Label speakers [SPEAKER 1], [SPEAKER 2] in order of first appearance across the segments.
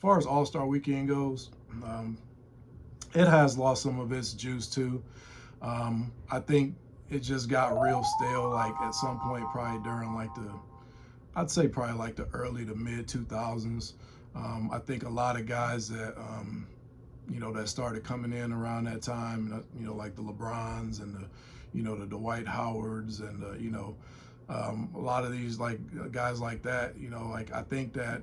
[SPEAKER 1] far as All-Star Weekend goes, it has lost some of its juice too. I think it just got real stale. Like at some point, probably during like I'd say probably like the early to mid 2000s. I think a lot of guys that that started coming in around that time, like the LeBrons and the Dwight Howards and a lot of these like guys like that. Like I think that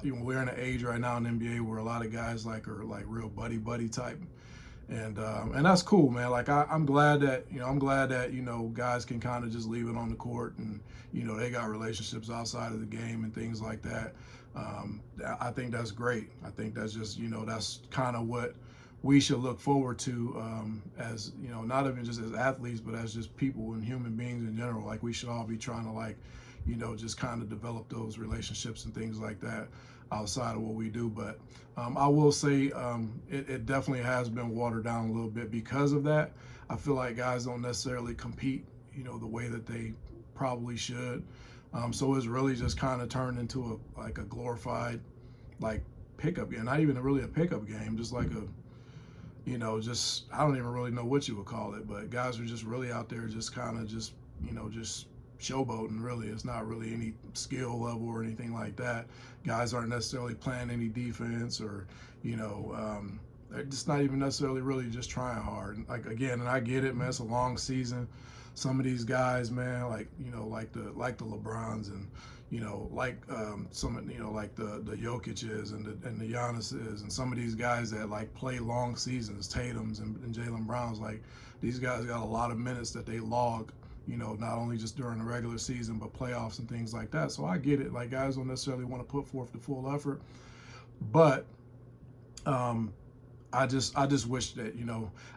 [SPEAKER 1] we're in an age right now in the NBA where a lot of guys like are like real buddy buddy type, and that's cool, man. Like I'm glad that guys can kind of just leave it on the court, and they got relationships outside of the game and things like that. I think that's great. I think that's just that's kind of what we should look forward to, as not even just as athletes, but as just people and human beings in general. Like we should all be trying to like just kind of develop those relationships and things like that outside of what we do. But I will say it definitely has been watered down a little bit because of that. I feel like guys don't necessarily compete, the way that they probably should. So it's really just kind of turned into a glorified like pickup game, not even really a pickup game, just like just I don't even really know what you would call it, but guys are just really out there just kind of just showboating. Really, it's not really any skill level or anything like that. Guys aren't necessarily playing any defense or they're just not even necessarily really just trying hard. Like again, and I get it, man. It's a long season. Some of these guys, man, like like the LeBrons and like some like the Jokic's and the Giannis's and some of these guys that like play long seasons, Tatum's and Jaylen Brown's. Like these guys got a lot of minutes that they log, not only just during the regular season but playoffs and things like that. So I get it. Like guys don't necessarily want to put forth the full effort, but I just wish that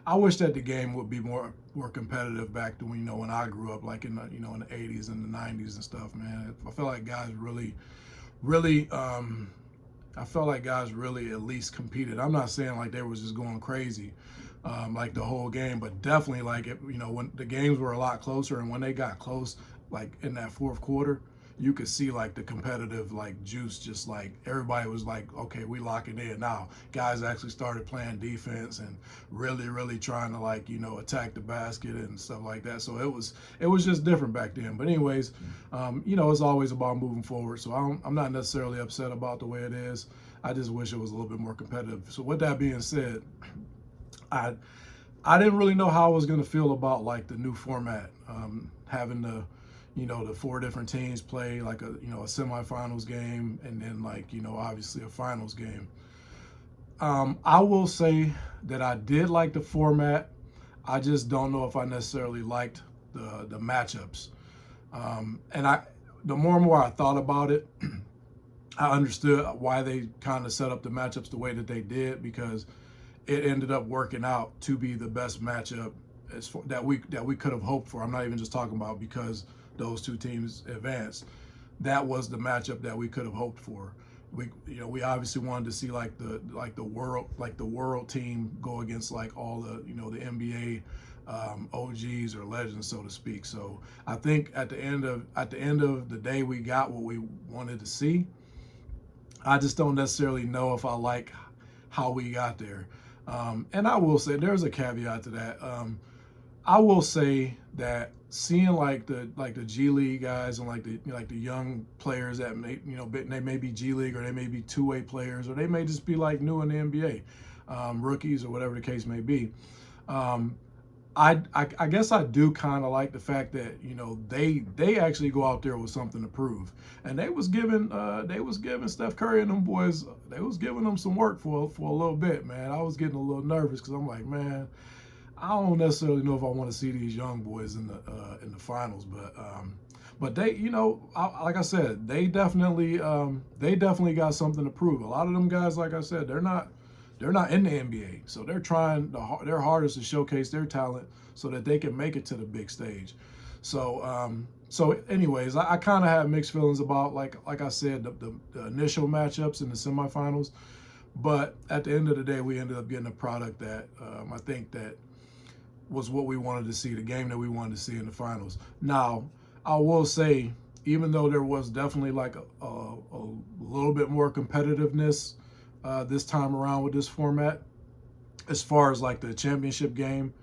[SPEAKER 1] I wish that the game would be more competitive back to when I grew up, like in the in the 80s and the 90s and stuff, man. I feel like guys really I felt like guys really at least competed. I'm not saying like they was just going crazy like the whole game, but definitely like when the games were a lot closer and when they got close, like in that fourth quarter, you could see like the competitive like juice, just like everybody was like, okay, we lock it in now. Guys actually started playing defense and really trying to like attack the basket and stuff like that. So it was just different back then. But anyways, it's always about moving forward. So I'm not necessarily upset about the way it is. I just wish it was a little bit more competitive. So with that being said, I I didn't really know how I was gonna feel about like the new format, having the four different teams play like a semifinals game and then like obviously a finals game. I will say that I did like the format. I just don't know if I necessarily liked the matchups. And the more and more I thought about it, I understood why they kind of set up the matchups the way that they did, because it ended up working out to be the best matchup that we could have hoped for. I'm not even just talking about because those two teams advanced. That was the matchup that we could have hoped for. We obviously wanted to see like the world team go against like all the NBA OGs or legends, so to speak. So I think at the end of the day, we got what we wanted to see. I just don't necessarily know if I like how we got there. And I will say there's a caveat to that. I will say that seeing like the G League guys and like the young players that they may be G League or they may be two-way players or they may just be like new in the NBA, rookies or whatever the case may be. Um, I guess I do kind of like the fact that they actually go out there with something to prove, and they was giving Steph Curry and them boys, they was giving them some work for a little bit, man. I was getting a little nervous because I'm like, man, I don't necessarily know if I want to see these young boys in the finals, but they, like I said, they definitely got something to prove. A lot of them guys, like I said, they're not in the NBA, so they're trying their hardest to showcase their talent so that they can make it to the big stage. So anyways, I kind of have mixed feelings about like I said the initial matchups in the semifinals, but at the end of the day, we ended up getting a product that I think that was what we wanted to see, the game that we wanted to see in the finals. Now, I will say even though there was definitely like a little bit more competitiveness this time around with this format, as far as like the championship game,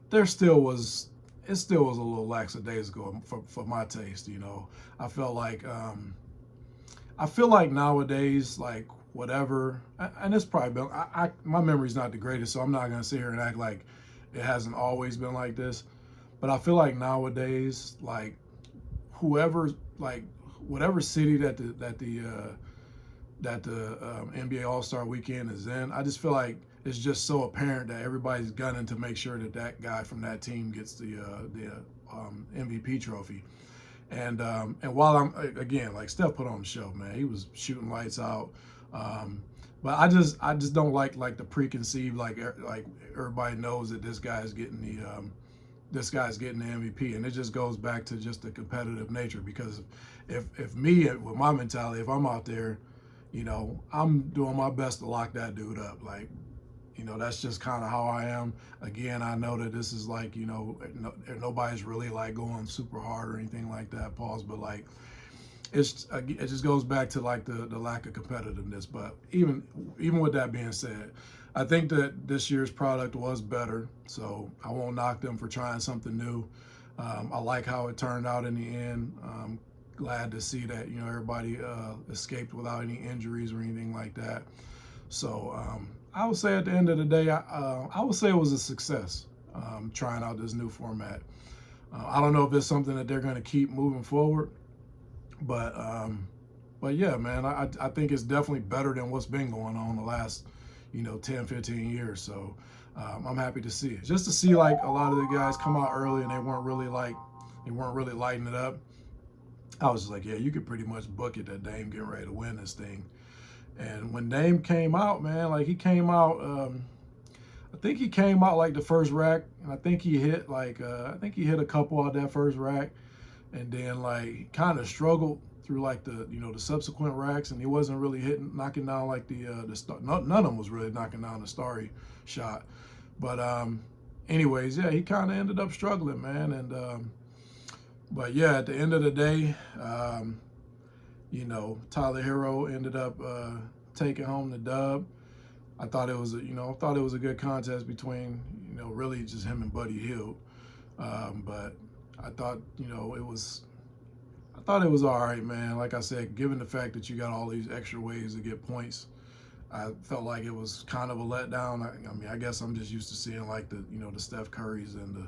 [SPEAKER 1] there still was it still was a little lackadaisical for my taste. I felt like I feel like nowadays, like whatever, and it's probably been my memory's not the greatest, so I'm not gonna sit here and act like it hasn't always been like this. But I feel like nowadays, like whoever, like whatever city that the NBA All Star Weekend is in, I just feel like it's just so apparent that everybody's gunning to make sure that that guy from that team gets the MVP trophy. And while I'm again, like Steph put on the show, man, he was shooting lights out. But I just don't like the preconceived, like everybody knows that this guy's getting the MVP, and it just goes back to just the competitive nature. Because if me, with my mentality, if I'm out there, I'm doing my best to lock that dude up. Like, that's just kind of how I am. Again, I know that this is like, nobody's really like going super hard or anything like that, pause, but like, it just goes back to like the lack of competitiveness. But even with that being said, I think that this year's product was better, so I won't knock them for trying something new. I like how it turned out in the end. Glad to see that everybody escaped without any injuries or anything like that. So I would say at the end of the day, I would say it was a success, trying out this new format. I don't know if it's something that they're going to keep moving forward, but yeah, man, I think it's definitely better than what's been going on the last 10, 15 years. So I'm happy to see it. Just to see like a lot of the guys come out early and they weren't really lighting it up. I was just like, yeah, you could pretty much book it that Dame getting ready to win this thing. And when Dame came out, man, like he came out, I think he came out like the first rack, and I think he hit a couple out that first rack, and then like kind of struggled through like the subsequent racks, and he wasn't really knocking down like the star. None of them was really knocking down the starry shot. But anyways, yeah, he kind of ended up struggling, man, and but yeah, at the end of the day, Tyler Hero ended up taking home the dub. I thought it was a good contest between really just him and Buddy Hield, but I thought it was all right, man. Like I said, given the fact that you got all these extra ways to get points, I felt like it was kind of a letdown. I mean, I guess I'm just used to seeing like the Steph Currys and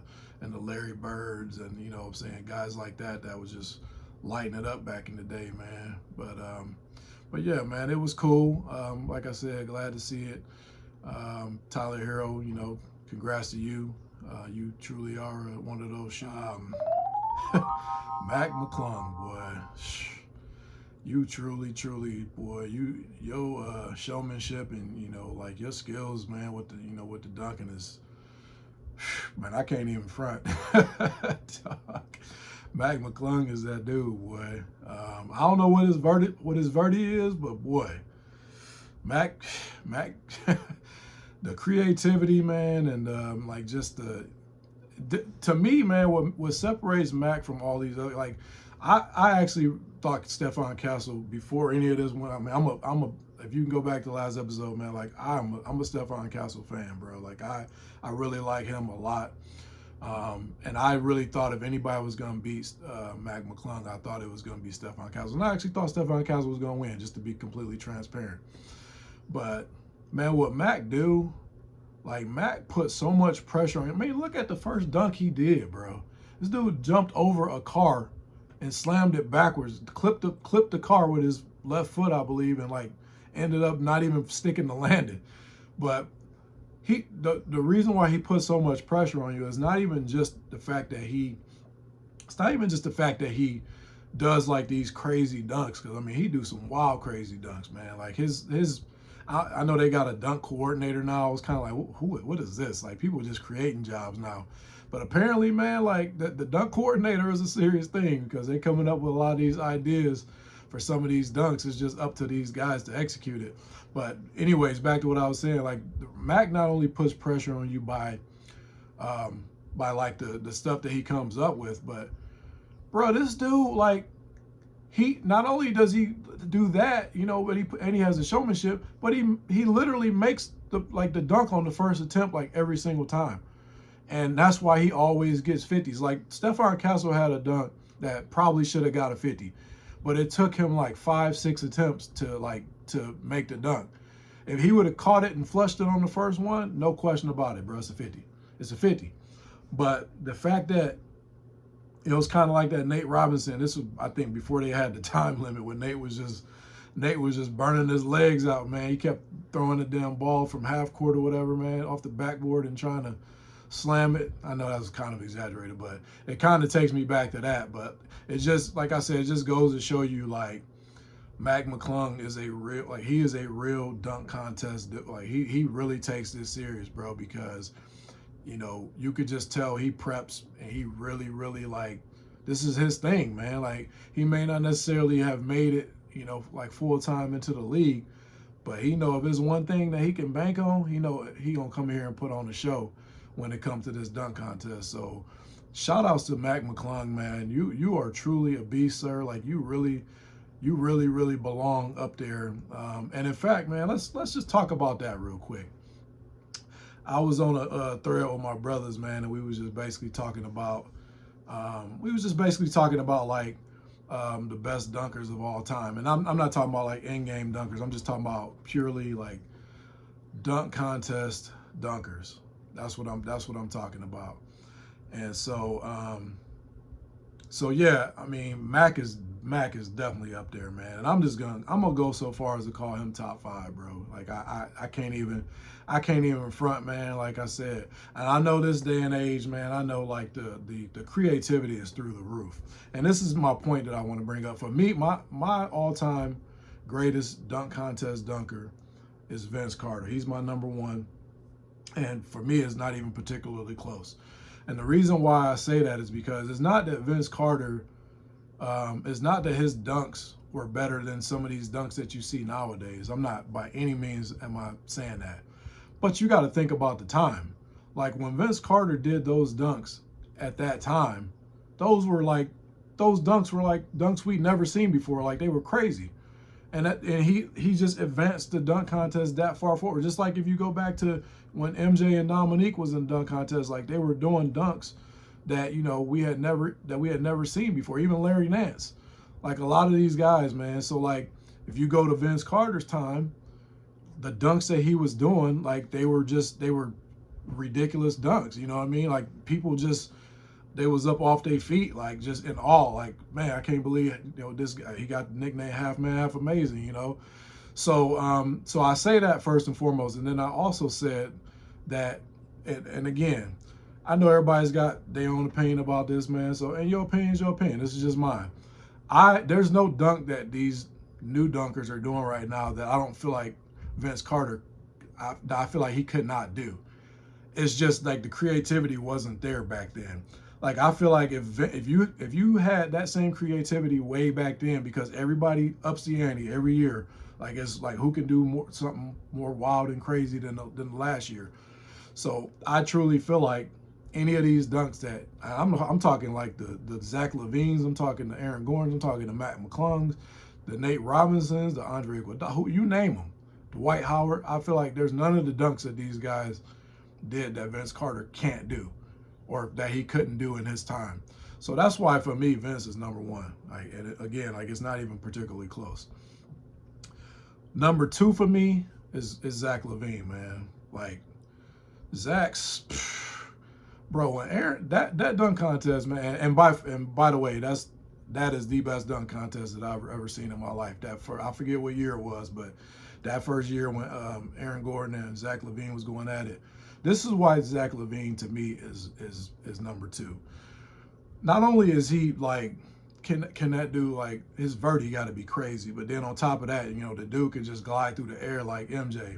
[SPEAKER 1] the Larry Birds and what I'm saying, guys like that was just lighting it up back in the day, man. But yeah, man, it was cool. Like I said, glad to see it. Tyler Hero, congrats to you. You truly are one of those. Mac McClung, boy. You truly, boy, your showmanship and like your skills, man, with the dunking is, man, I can't even front. Mac McClung is that dude, boy. I don't know what his verdict is, but boy, Mac, the creativity, man, and like just to me, man, what separates Mac from all these other, like, I actually thought Stephon Castle before any of this went. I mean, I'm a if you can go back to the last episode, man, like I'm a Stephon Castle fan, bro. Like I really like him a lot. And I really thought if anybody was going to beat Mac McClung, I thought it was going to be Stephon Castle. And I actually thought Stephon Castle was going to win, just to be completely transparent. But, man, what Mac do, like Mac put so much pressure on him. I mean, look at the first dunk he did, bro. This dude jumped over a car and slammed it backwards, clipped the car with his left foot, I believe, and like ended up not even sticking the landing. But the reason why he puts so much pressure on you is not even just the fact that he does like these crazy dunks, because I mean he do some wild crazy dunks, man. Like I know they got a dunk coordinator now. I was kind of like, what is this? Like people just creating jobs now. But apparently, man, like the dunk coordinator is a serious thing, because they're coming up with a lot of these ideas for some of these dunks. It's just up to these guys to execute it. But anyways, back to what I was saying, like Mac not only puts pressure on you by like the stuff that he comes up with, but bro, this dude, like he not only does he do that, you know, but he has the showmanship, but he literally makes the dunk on the first attempt like every single time. And that's why he always gets 50s. Like Stephon Castle had a dunk that probably should have got a 50, but it took him like 5-6 attempts to make the dunk. If he would have caught it and flushed it on the first one, no question about it, bro. It's a 50. It's a 50. But the fact that it was kind of like that Nate Robinson. This was, I think, before they had the time limit, when Nate was just burning his legs out, man. He kept throwing the damn ball from half court or whatever, man, off the backboard and trying to slam it. I know that was kind of exaggerated, but it kind of takes me back to that. But it just, like I said, it just goes to show you, like, Mac McClung is a real, like, he is a real dunk contest. Like, he really takes this serious, bro, because, you know, you could just tell he preps and he really, really, like, this is his thing, man. Like, he may not necessarily have made it, you know, like full time into the league, but he know if there's one thing that he can bank on, he know he gonna come here and put on a show when it comes to this dunk contest. So shout outs to Mac McClung, man. You are truly a beast, sir. Like, you really belong up there. And in fact, man, let's just talk about that real quick. I was on a thread with my brothers, man, and we was just basically talking about like the best dunkers of all time. And I'm not talking about like in-game dunkers. I'm just talking about purely like dunk contest dunkers. That's what I'm talking about. And so yeah, I mean, Mac is definitely up there, man. And I'm gonna go so far as to call him top 5, bro. Like I can't even front, man. Like I said, and I know this day and age, man. I know like the creativity is through the roof. And this is my point that I want to bring up. For me, my all-time greatest dunk contest dunker is Vince Carter. He's my number one, and for me, it's not even particularly close. And the reason why I say that is because it's not that Vince Carter, it's not that his dunks were better than some of these dunks that you see nowadays. I'm not by any means am I saying that. But you got to think about the time. Like when Vince Carter did those dunks at that time, those dunks were like dunks we'd never seen before. Like they were crazy. And he just advanced the dunk contest that far forward. Just like if you go back to when MJ and Dominique was in the dunk contest, like they were doing dunks that, you know, we had never seen before. Even Larry Nance, like a lot of these guys, man. So like if you go to Vince Carter's time, the dunks that he was doing, like they were ridiculous dunks. You know what I mean? Like people just, they was up off their feet, like just in awe. Like, man, I can't believe, you know, this guy, he got the nickname Half Man, Half Amazing, you know? So, so I say that first and foremost. And then I also said that, and again, I know everybody's got their own opinion about this, man. So, and your opinion is your opinion. This is just mine. There's no dunk that these new dunkers are doing right now that I don't feel like Vince Carter, I feel like he could not do. It's just like the creativity wasn't there back then. Like I feel like if you had that same creativity way back then, because everybody ups the ante every year, like it's like who can do something more wild and crazy than the last year. So I truly feel like any of these dunks that I'm talking like the Zach LaVines, I'm talking the Aaron Gordons, I'm talking the Mac McClungs, the Nate Robinsons, the Andre Iguodala, who you name them, Dwight Howard. I feel like there's none of the dunks that these guys did that Vince Carter can't do, or that he couldn't do in his time. So that's why for me, Vince is number one. Like, and again, like it's not even particularly close. Number 2 for me is Zach LaVine, man. Like Zach's, bro, when Aaron that dunk contest, man. And by the way, that is the best dunk contest that I've ever seen in my life. I forget what year it was, but that first year when Aaron Gordon and Zach LaVine was going at it. This is why Zach LaVine to me is number 2. Not only is he like, can that dude, like his vert got to be crazy, but then on top of that, you know, the dude can just glide through the air like MJ.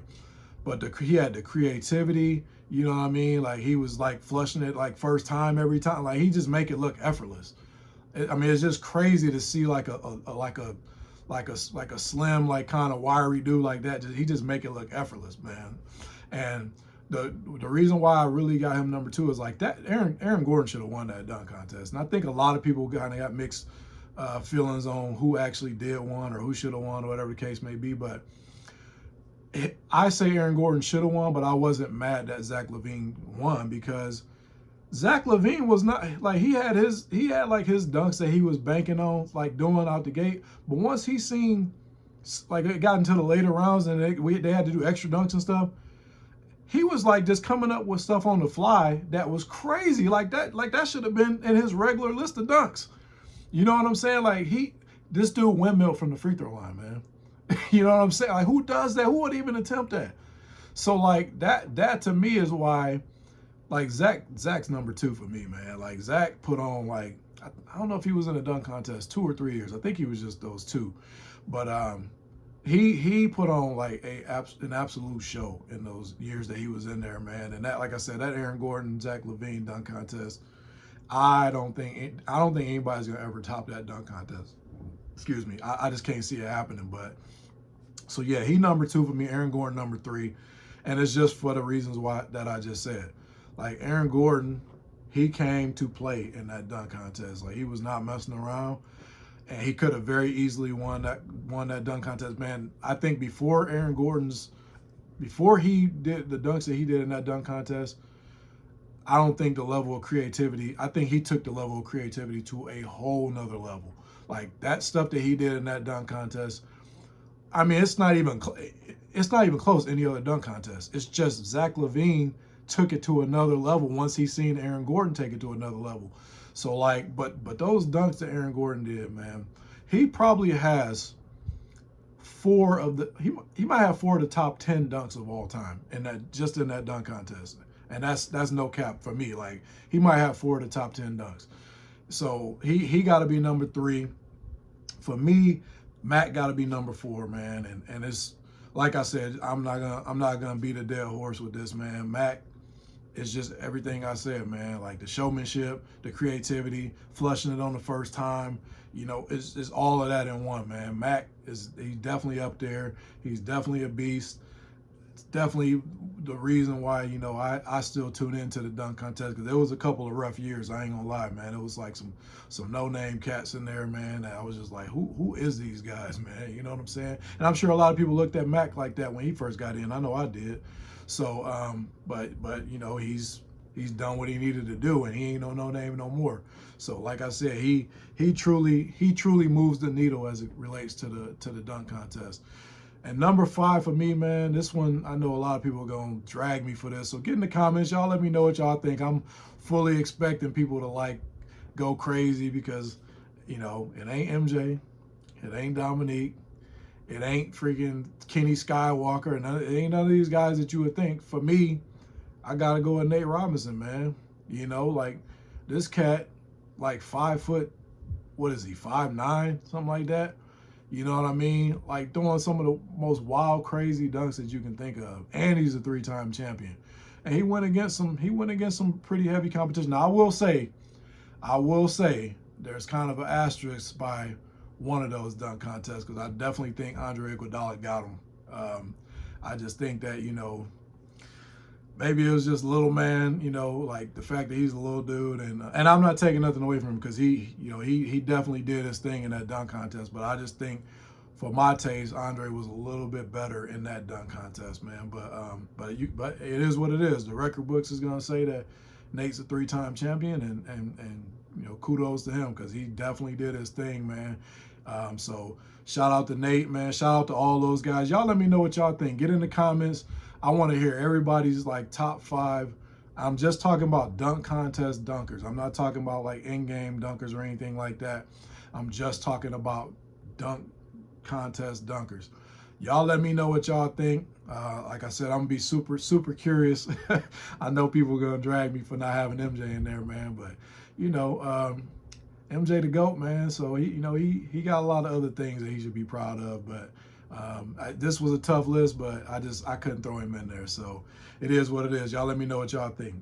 [SPEAKER 1] But he had the creativity, you know what I mean? Like he was like flushing it like first time every time. Like he just make it look effortless. I mean, it's just crazy to see like a slim, like kind of wiry dude like that. He just make it look effortless, man. And the reason why I really got him number 2 is like that Aaron Gordon should have won that dunk contest. And I think a lot of people kind of got mixed feelings on who actually did won or who should have won or whatever the case may be. But I say Aaron Gordon should have won, but I wasn't mad that Zach LaVine won because Zach LaVine was not like he had like his dunks that he was banking on like doing out the gate. But once he seen like it got into the later rounds and they had to do extra dunks and stuff, he was like just coming up with stuff on the fly that was crazy. Like that should have been in his regular list of dunks. You know what I'm saying? Like this dude windmill from the free throw line, man. You know what I'm saying? Like who does that? Who would even attempt that? So like that to me is why like Zach's number 2 for me, man. Like Zach put on like I don't know if he was in a dunk contest 2 or 3 years. I think he was just those 2. But he put on like an absolute show in those years that he was in there, man. And that, like I said, that Aaron Gordon, Zach LaVine dunk contest, I don't think anybody's gonna ever top that dunk contest. Excuse me, I just can't see it happening. But so yeah, he number 2 for me. Aaron Gordon number 3, and it's just for the reasons why that I just said. Like Aaron Gordon, he came to play in that dunk contest. Like he was not messing around. And he could have very easily won that dunk contest, man. I think before he did the dunks that he did in that dunk contest, I don't think the level of creativity, I think he took the level of creativity to a whole nother level. Like that stuff that he did in that dunk contest, I mean, it's not even close to any other dunk contest. It's just Zach LaVine took it to another level once he seen Aaron Gordon take it to another level. So like, but those dunks that Aaron Gordon did, man, he probably has he might have 4 of the top 10 dunks of all time in that dunk contest. And that's no cap for me. Like he might have 4 of the top 10 dunks. So he got to be number 3. For me, Matt got to be number 4, man. And it's like I said, I'm not gonna beat a dead horse with this, man. Matt, it's just everything I said, man. Like the showmanship, the creativity, flushing it on the first time. You know, it's all of that in one, man. Mac he's definitely up there. He's definitely a beast. It's definitely the reason why, you know, I still tune into the dunk contest because there was a couple of rough years. I ain't gonna lie, man. It was like some no-name cats in there, man. I was just like, who is these guys, man? You know what I'm saying? And I'm sure a lot of people looked at Mac like that when he first got in. I know I did. So, but you know, he's done what he needed to do, and he ain't no name no more. So, like I said, he truly moves the needle as it relates to the dunk contest. And number 5 for me, man, this one I know a lot of people are gonna drag me for this. So get in the comments, y'all. Let me know what y'all think. I'm fully expecting people to like go crazy because, you know, it ain't MJ, it ain't Dominique. It ain't freaking Kenny Skywalker, and it ain't none of these guys that you would think. For me, I gotta go with Nate Robinson, man. You know, like this cat, like 5 foot, what is he, 5'9", something like that. You know what I mean? Like doing some of the most wild, crazy dunks that you can think of. And he's a 3-time champion. And he went against some pretty heavy competition. Now I will say, there's kind of an asterisk by one of those dunk contests because I definitely think Andre Iguodala got him. I just think that, you know, maybe it was just little man, you know, like the fact that he's a little dude, and I'm not taking nothing away from him because he definitely did his thing in that dunk contest. But I just think, for my taste, Andre was a little bit better in that dunk contest, man. But it is what it is. The record books is gonna say that Nate's a 3-time champion, and you know, kudos to him because he definitely did his thing, man. So shout out to Nate, man. Shout out to all those guys. Y'all let me know what y'all think. Get in the comments. I want to hear everybody's like top 5. I'm just talking about dunk contest dunkers. I'm not talking about like in-game dunkers or anything like that. I'm just talking about dunk contest dunkers. Y'all let me know what y'all think. Like I said, I'm gonna be super curious. I know people are gonna drag me for not having MJ in there, man, but you know, MJ the GOAT, man. So he got a lot of other things that he should be proud of. But this was a tough list, but I couldn't throw him in there. So it is what it is. Y'all let me know what y'all think.